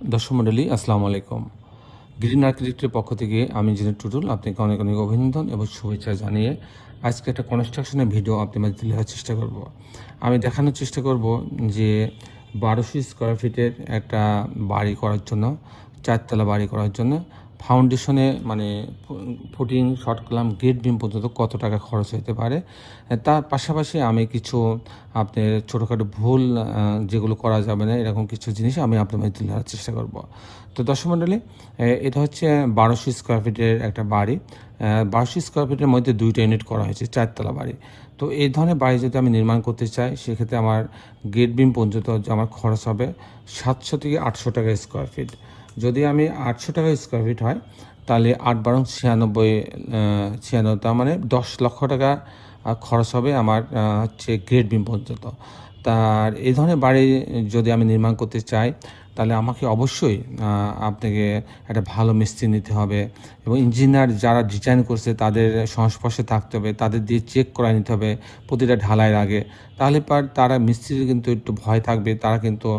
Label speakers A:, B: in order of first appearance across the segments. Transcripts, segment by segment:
A: দর্শক মণ্ডলী আসসালামু আলাইকুম। গ্রিন আর্কিটেক্টের পক্ষ থেকে আমি জিনেট টুটুল আপনাকে অনেক অনেক অভিনন্দন এবং শুভেচ্ছা জানিয়ে আজকে একটা কনস্ট্রাকশনের ভিডিও আপনার মাঝে তুলে ধরার চেষ্টা করব। আমি দেখানোর চেষ্টা করব যে 1200 স্কোয়ার ফিটের একটা বাড়ি করার জন্য, চারতলা বাড়ি করার জন্য ফাউন্ডেশনে মানে ফুটিং, শর্ট কলাম, গেট বিম পর্যন্ত কত টাকা খরচ হতে পারে। তার পাশাপাশি আমি কিছু আপনার ছোটোখাটো ভুল যেগুলো করা যাবে না এরকম কিছু জিনিস আমি আপনার মাঝে তুলে ধরার চেষ্টা করব। তো দর্শক মণ্ডলী, এটা হচ্ছে 1200 স্কোয়ার ফিটের একটা বাড়ি। 1200 স্কোয়ার ফিটের মধ্যে 2টা ইউনিট করা হয়েছে, চারতলা বাড়ি। তো এই ধরনের বাড়ি যদি আমি নির্মাণ করতে চাই সেক্ষেত্রে আমার গেট বিম পর্যন্ত আমার খরচ হবে 700 থেকে 800 টাকা স্কোয়ার ফিট। যদি আমি 800 টাকা স্কোয়ার ফিট হয় তাহলে 8×96, তার মানে 10 লক্ষ টাকা খরচ হবে আমার হচ্ছে গেট বিম পর্যন্ত। তার এই ধরনের বাড়ি যদি আমি নির্মাণ করতে চাই তাহলে আমাকে অবশ্যই আপনাকে একটা ভালো মিস্ত্রি নিতে হবে এবং ইঞ্জিনিয়ার যারা ডিজাইন করছে তাদের সংস্পর্শে থাকতে হবে, তাদের দিয়ে চেক করায় নিতে হবে প্রতিটা ঢালাইয়ের আগে। তাহলে তারা মিস্ত্রির কিন্তু একটু ভয় থাকবে, তারা কিন্তু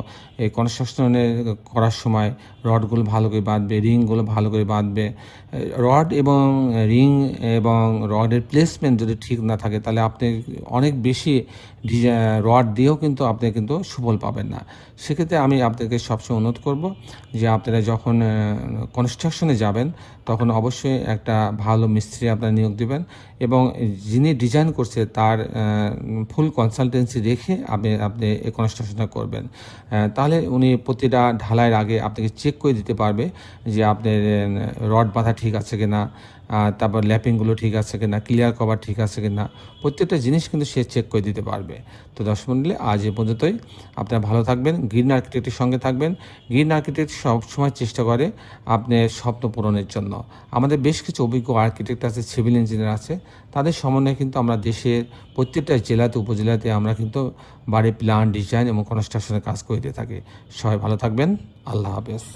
A: এই কনস্ট্রাকশনে করার সময় রডগুলো ভালো করে বাঁধবে, রিংগুলো ভালো করে বাঁধবে। রড এবং রিং এবং রডের প্লেসমেন্ট যদি ঠিক না থাকে তাহলে আপনি অনেক বেশি রড দিয়েও কিন্তু আপনি কিন্তু সুফল পাবেন না। সেক্ষেত্রে আমি আপনাকে সবসময় অনুরোধ করব যে আপনারা যখন কনস্ট্রাকশনে যাবেন তখন অবশ্যই একটা ভালো মিস্ত্রি আপনারা নিয়োগ দেবেন এবং যিনি ডিজাইন করছে তার ফুল কনসালটেন্সি রেখে আপনি এই কনস্ট্রাকশনটা করবেন। তাহলে উনি প্রতিটা ঢালাইয়ের আগে আপনাকে চেক করে দিতে পারবে যে আপনার রড বাঁধা ঠিক আছে কিনা, তারপর ল্যাপিংগুলো ঠিক আছে কিনা, ক্লিয়ার কভার ঠিক আছে কিনা, প্রত্যেকটা জিনিস কিন্তু সে চেক করে দিতে পারবে। তো দর্শক মণ্ডলী, আজ এ পর্যন্তই। আপনারা ভালো থাকবেন, গ্রিন আর্কিটেক্টের সঙ্গে থাকবেন। গ্রিন আর্কিটেক্ট সবসময় চেষ্টা করে আপনার স্বপ্ন পূরণের জন্য। আমাদের বেশ কিছু অভিজ্ঞ আর্কিটেক্ট আছে, সিভিল ইঞ্জিনিয়ার আছে, তাদের সমন্বয়ে কিন্তু আমরা দেশের প্রত্যেকটা জেলাতে, উপজেলাতে আমরা কিন্তু বাড়ির প্ল্যান, ডিজাইন এবং কনস্ট্রাকশনের কাজ করে দিয়ে থাকি। সবাই ভালো থাকবেন। আল্লাহ হাফেজ।